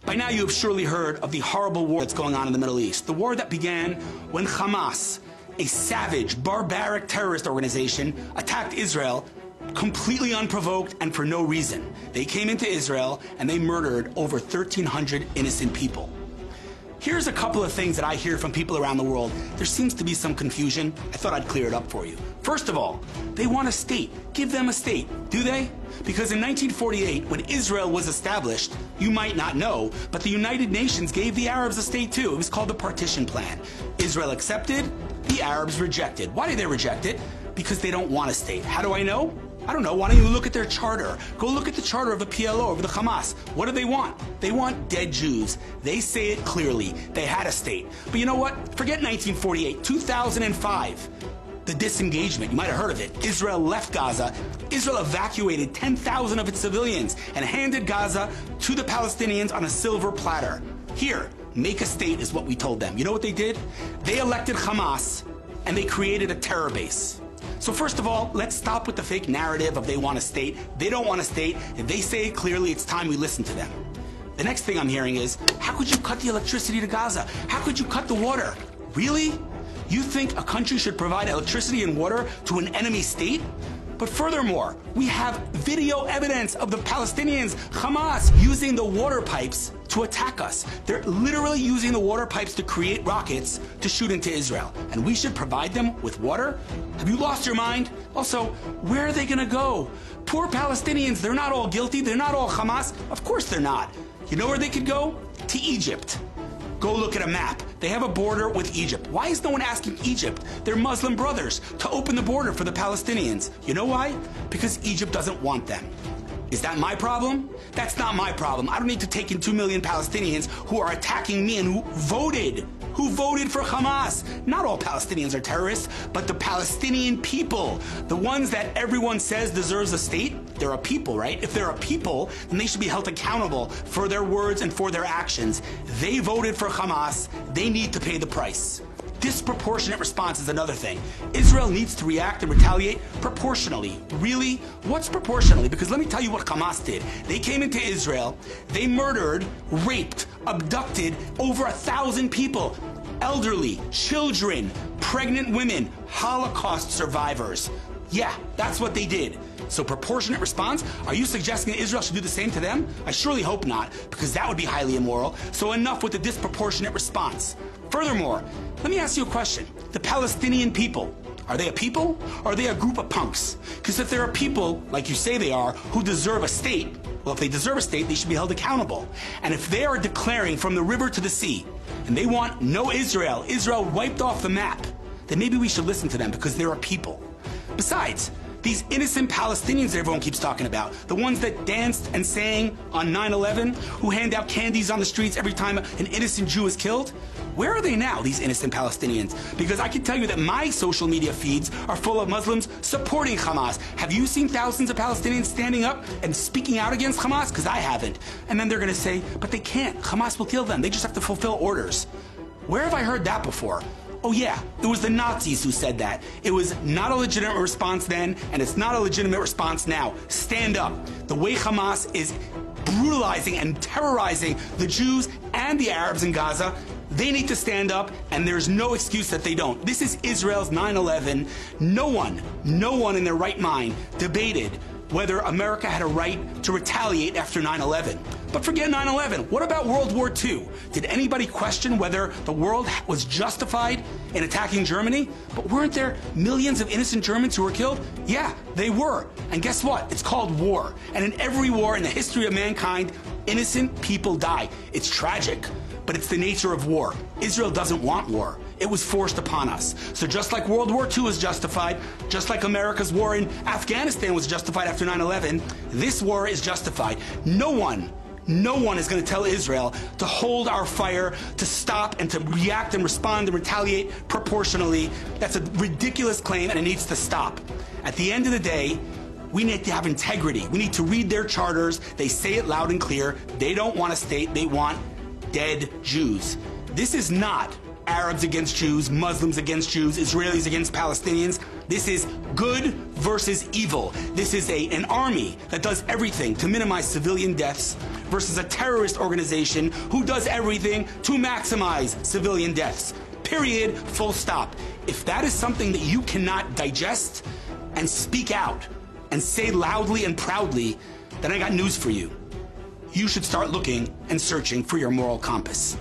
By now you have surely heard of the horrible war that's going on in the Middle East. The war that began when Hamas, a savage, barbaric terrorist organization, attacked Israel completely unprovoked and for no reason. They came into Israel and they murdered over 1,300 innocent people. Here's a couple of things that I hear from people around the world. There seems to be some confusion. I thought I'd clear it up for you. First of all, they want a state. Give them a state. Do they? Because in 1948, when Israel was established, you might not know, but the United Nations gave the Arabs a state too. It was called the Partition Plan. Israel accepted, the Arabs rejected. Why did they reject it? Because they don't want a state. How do I know? I don't know. Why don't you look at their charter? Go look at the charter of the PLO, of the Hamas. What do they want? They want dead Jews. They say it clearly. They had a state. But you know what? Forget 1948. 2005. The disengagement. You might have heard of it. Israel left Gaza. Israel evacuated 10,000 of its civilians and handed Gaza to the Palestinians on a silver platter. Here, make a state is what we told them. You know what they did? They elected Hamas and they created a terror base. So first of all, let's stop with the fake narrative of they want a state. They don't want a state. If they say it clearly, it's time we listen to them. The next thing I'm hearing is, how could you cut the electricity to Gaza? How could you cut the water? Really? You think a country should provide electricity and water to an enemy state? But furthermore, we have video evidence of the Palestinians, Hamas, using the water pipes to attack us. They're literally using the water pipes to create rockets to shoot into Israel. And we should provide them with water? Have you lost your mind? Also, where are they gonna go? Poor Palestinians, they're not all guilty, they're not all Hamas. Of course they're not. You know where they could go? To Egypt. Go look at a map. They have a border with Egypt. Why is no one asking Egypt, their Muslim brothers, to open the border for the Palestinians? You know why? Because Egypt doesn't want them. Is that my problem? That's not my problem. I don't need to take in 2 million Palestinians who are attacking me and who voted for Hamas. Not all Palestinians are terrorists, but the Palestinian people, the ones that everyone says deserves a state, they're a people, right? If they're a people, then they should be held accountable for their words and for their actions. They voted for Hamas. They need to pay the price. Disproportionate response is another thing. Israel needs to react and retaliate proportionally. Really? What's proportionally? Because let me tell you what Hamas did. They came into Israel, they murdered, raped, abducted over 1,000 people. Elderly, children, pregnant women, Holocaust survivors. Yeah, that's what they did. So proportionate response? Are you suggesting that Israel should do the same to them? I surely hope not, because that would be highly immoral. So enough with the disproportionate response. Furthermore, let me ask you a question. The Palestinian people, are they a people or are they a group of punks? Because if they're a people, like you say they are, who deserve a state, well, if they deserve a state, they should be held accountable. And if they are declaring from the river to the sea, and they want no Israel, Israel wiped off the map, then maybe we should listen to them because they're a people. Besides, these innocent Palestinians that everyone keeps talking about, the ones that danced and sang on 9/11, who hand out candies on the streets every time an innocent Jew is killed, where are they now, these innocent Palestinians? Because I can tell you that my social media feeds are full of Muslims supporting Hamas. Have you seen thousands of Palestinians standing up and speaking out against Hamas? Because I haven't. And then they're going to say, but they can't. Hamas will kill them. They just have to fulfill orders. Where have I heard that before? Oh yeah, it was the Nazis who said that. It was not a legitimate response then, and it's not a legitimate response now. Stand up. The way Hamas is brutalizing and terrorizing the Jews and the Arabs in Gaza, they need to stand up, and there's no excuse that they don't. This is Israel's 9/11. No one in their right mind debated whether America had a right to retaliate after 9/11. But forget 9/11. What about World War II? Did anybody question whether the world was justified in attacking Germany? But weren't there millions of innocent Germans who were killed? Yeah, they were. And guess what? It's called war. And in every war in the history of mankind, innocent people die. It's tragic, but it's the nature of war. Israel doesn't want war. It was forced upon us. So just like World War II was justified, just like America's war in Afghanistan was justified after 9/11, this war is justified. No one is going to tell Israel to hold our fire, to stop and to react and respond and retaliate proportionally. That's a ridiculous claim and it needs to stop. At the end of the day, we need to have integrity. We need to read their charters. They say it loud and clear. They don't want a state. They want dead Jews. This is not Arabs against Jews, Muslims against Jews, Israelis against Palestinians. This is good versus evil. This is an army that does everything to minimize civilian deaths versus a terrorist organization who does everything to maximize civilian deaths. Period. Full stop. If that is something that you cannot digest and speak out and say loudly and proudly, then I got news for you. You should start looking and searching for your moral compass.